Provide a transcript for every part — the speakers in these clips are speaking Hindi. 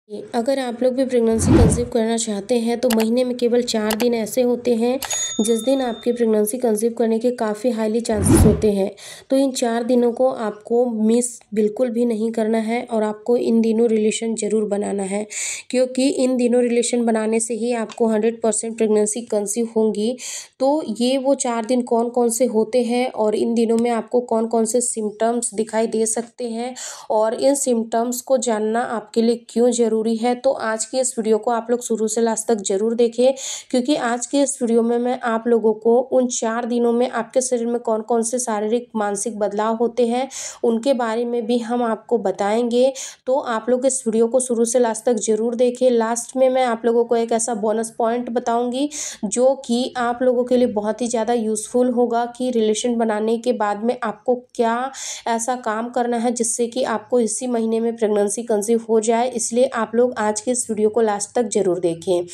अगर आप लोग भी प्रेगनेंसी कंसीव करना चाहते हैं तो महीने में केवल 4 दिन ऐसे होते हैं जिस दिन आपके प्रेगनेंसी कंसीव करने के काफ़ी हाईली चांसेस होते हैं। तो इन 4 दिनों को आपको मिस बिल्कुल भी नहीं करना है और आपको इन दिनों रिलेशन ज़रूर बनाना है, क्योंकि इन दिनों रिलेशन बनाने से ही आपको 100% प्रेगनेंसी कंसीव होंगी। तो ये वो 4 दिन कौन कौन से होते हैं और इन दिनों में आपको कौन कौन से सिम्टम्स दिखाई दे सकते हैं और इन सिम्टम्स को जानना आपके लिए क्यों ज़रूरी है। तो आज की इस वीडियो को आप लोग शुरू से लास्ट तक ज़रूर देखें, क्योंकि आज के इस वीडियो में मैं आप लोगों को उन 4 दिनों में आपके शरीर में कौन कौन से शारीरिक मानसिक बदलाव होते हैं उनके बारे में भी हम आपको बताएंगे। तो आप लोग इस वीडियो को शुरू से लास्ट तक ज़रूर देखें। लास्ट में मैं आप लोगों को एक ऐसा बोनस पॉइंट बताऊंगी जो कि आप लोगों के लिए बहुत ही ज़्यादा यूज़फुल होगा कि रिलेशन बनाने के बाद में आपको क्या ऐसा काम करना है जिससे कि आपको इसी महीने में प्रेगनेंसी कंसीव हो जाए। इसलिए आप लोग आज के इस वीडियो को लास्ट तक ज़रूर देखें।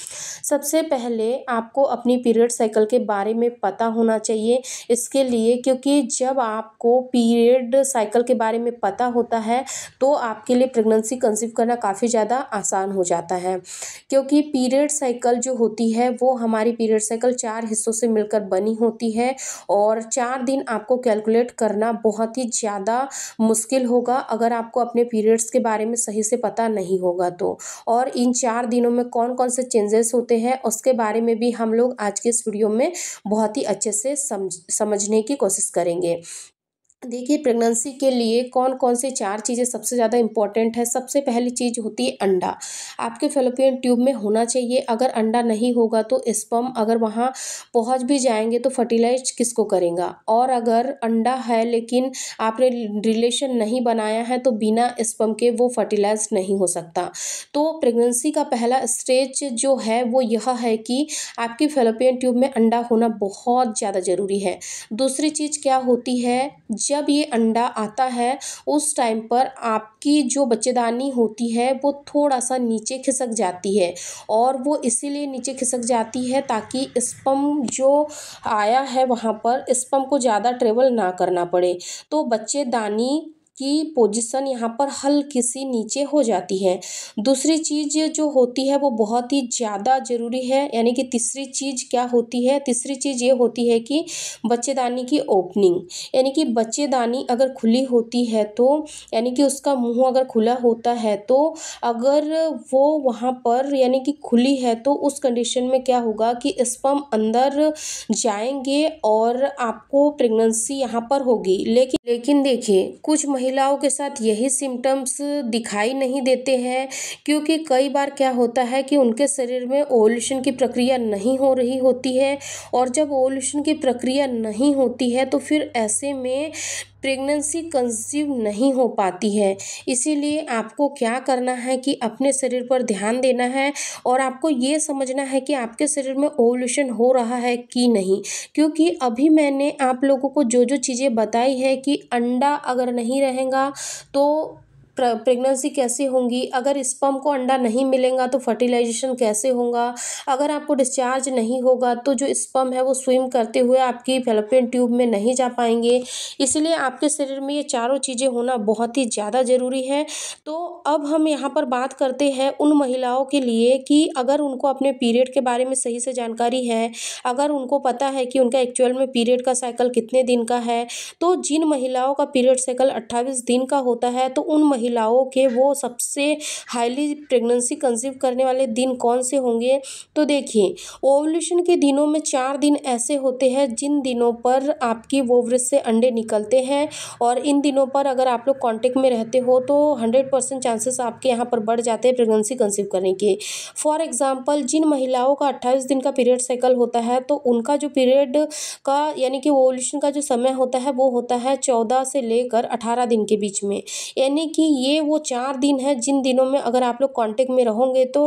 सबसे पहले आपको अपनी पीरियड साइकिल के बारे में पता होना चाहिए इसके लिए, क्योंकि जब आपको पीरियड साइकिल के बारे में पता होता है तो आपके लिए प्रेगनेंसी कंसीव करना काफ़ी ज़्यादा आसान हो जाता है। क्योंकि पीरियड साइकिल जो होती है वो हमारी पीरियड साइकिल 4 हिस्सों से मिलकर बनी होती है और 4 दिन आपको कैलकुलेट करना बहुत ही ज़्यादा मुश्किल होगा अगर आपको अपने पीरियड्स के बारे में सही से पता नहीं होगा तो। और इन 4 दिनों में कौन कौन से चेंजेस होते हैं उसके बारे में भी हम लोग आज के इस वीडियो में बहुत ही अच्छे से समझने की कोशिश करेंगे। देखिए, प्रेगनेंसी के लिए कौन कौन से 4 चीज़ें सबसे ज़्यादा इम्पॉर्टेंट है। सबसे पहली चीज़ होती है अंडा। आपके फैलोपियन ट्यूब में होना चाहिए। अगर अंडा नहीं होगा तो स्पर्म अगर वहाँ पहुँच भी जाएंगे तो फर्टिलाइज किसको करेगा। और अगर अंडा है लेकिन आपने रिलेशन नहीं बनाया है तो बिना स्पर्म के वो फर्टिलाइज नहीं हो सकता। तो प्रेगनेंसी का पहला स्टेज जो है वो यह है कि आपकी फैलोपियन ट्यूब में अंडा होना बहुत ज़्यादा ज़रूरी है। दूसरी चीज़ क्या होती है, जब ये अंडा आता है उस टाइम पर आपकी जो बच्चेदानी होती है वो थोड़ा-सा नीचे खिसक जाती है और वो इसीलिए नीचे खिसक जाती है ताकि स्पर्म जो आया है वहाँ पर स्पर्म को ज़्यादा ट्रैवल ना करना पड़े। तो बच्चेदानी की पोजीशन यहाँ पर हल्की सी नीचे हो जाती है। दूसरी चीज़ जो होती है वो बहुत ही ज़्यादा ज़रूरी है, यानी कि तीसरी चीज़ क्या होती है, तीसरी चीज़ ये होती है कि बच्चेदानी की ओपनिंग, यानी कि बच्चेदानी अगर खुली होती है तो यानी कि उसका मुंह अगर खुला होता है तो अगर वो वहाँ पर यानी कि खुली है तो उस कंडीशन में क्या होगा कि स्पर्म अंदर जाएंगे और आपको प्रेगनेंसी यहाँ पर होगी। लेकिन देखिए, कुछ महिलाओं के साथ यही सिम्टम्स दिखाई नहीं देते हैं, क्योंकि कई बार क्या होता है कि उनके शरीर में ओव्यूलेशन की प्रक्रिया नहीं हो रही होती है और जब ओव्यूलेशन की प्रक्रिया नहीं होती है तो फिर ऐसे में प्रेगनेंसी कंसीव नहीं हो पाती है। इसीलिए आपको क्या करना है कि अपने शरीर पर ध्यान देना है और आपको ये समझना है कि आपके शरीर में ओव्यूलेशन हो रहा है कि नहीं। क्योंकि अभी मैंने आप लोगों को जो जो चीज़ें बताई है कि अंडा अगर नहीं रहेगा तो प्रेगनेंसी कैसे होंगी, अगर स्पर्म को अंडा नहीं मिलेगा तो फर्टिलाइजेशन कैसे होगा, अगर आपको डिस्चार्ज नहीं होगा तो जो स्पर्म है वो स्विम करते हुए आपकी फैलोपियन ट्यूब में नहीं जा पाएंगे। इसलिए आपके शरीर में ये चारों चीज़ें होना बहुत ही ज़्यादा ज़रूरी है। तो अब हम यहाँ पर बात करते हैं उन महिलाओं के लिए कि अगर उनको अपने पीरियड के बारे में सही से जानकारी है, अगर उनको पता है कि उनका एक्चुअल में पीरियड का साइकिल कितने दिन का है, तो जिन महिलाओं का पीरियड साइकिल 28 दिन का होता है तो उन महिलाओं के वो सबसे हाईली प्रेगनेंसी कंसीव करने वाले दिन कौन से होंगे। तो देखिए, ओव्यूलेशन के दिनों में 4 दिन ऐसे होते हैं जिन दिनों पर आपकी ओवरिस से अंडे निकलते हैं और इन दिनों पर अगर आप लोग कांटेक्ट में रहते हो तो 100% चांसेस आपके यहाँ पर बढ़ जाते हैं प्रेगनेंसी कंसीव करने के। फॉर एग्जांपल, जिन महिलाओं का 28 दिन का पीरियड साइकिल होता है तो उनका जो पीरियड का यानी कि ओव्यूलेशन का जो समय होता है वो होता है 14 से लेकर 18 दिन के बीच में। यानी कि ये वो 4 दिन है जिन दिनों में अगर आप लोग कांटेक्ट में रहोगे तो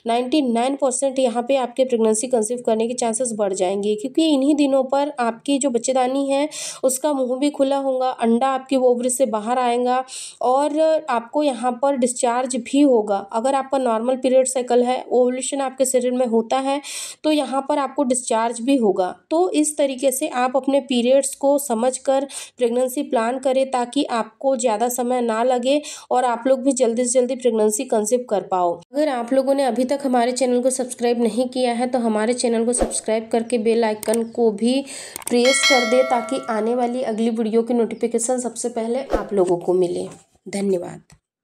99% यहाँ पे आपके प्रेगनेंसी कंसीव करने के चांसेस बढ़ जाएंगे, क्योंकि इन्हीं दिनों पर आपकी जो बच्चेदानी है उसका मुंह भी खुला होगा, अंडा आपकी ओवरिस से बाहर आएगा और आपको यहाँ पर डिस्चार्ज भी होगा। अगर आपका नॉर्मल पीरियड साइकिल है, ओव्यूलेशन आपके शरीर में होता है तो यहाँ पर आपको डिस्चार्ज भी होगा। तो इस तरीके से आप अपने पीरियड्स को समझकर प्रेगनेंसी प्लान करें ताकि आपको ज़्यादा समय ना लगे और आप लोग भी जल्दी से जल्दी प्रेगनेंसी कंसीव कर पाओ। अगर आप लोगों ने अभी तक हमारे चैनल को सब्सक्राइब नहीं किया है तो हमारे चैनल को सब्सक्राइब करके बेल आइकन को भी प्रेस कर दे, ताकि आने वाली अगली वीडियो की नोटिफिकेशन सबसे पहले आप लोगों को मिले। धन्यवाद।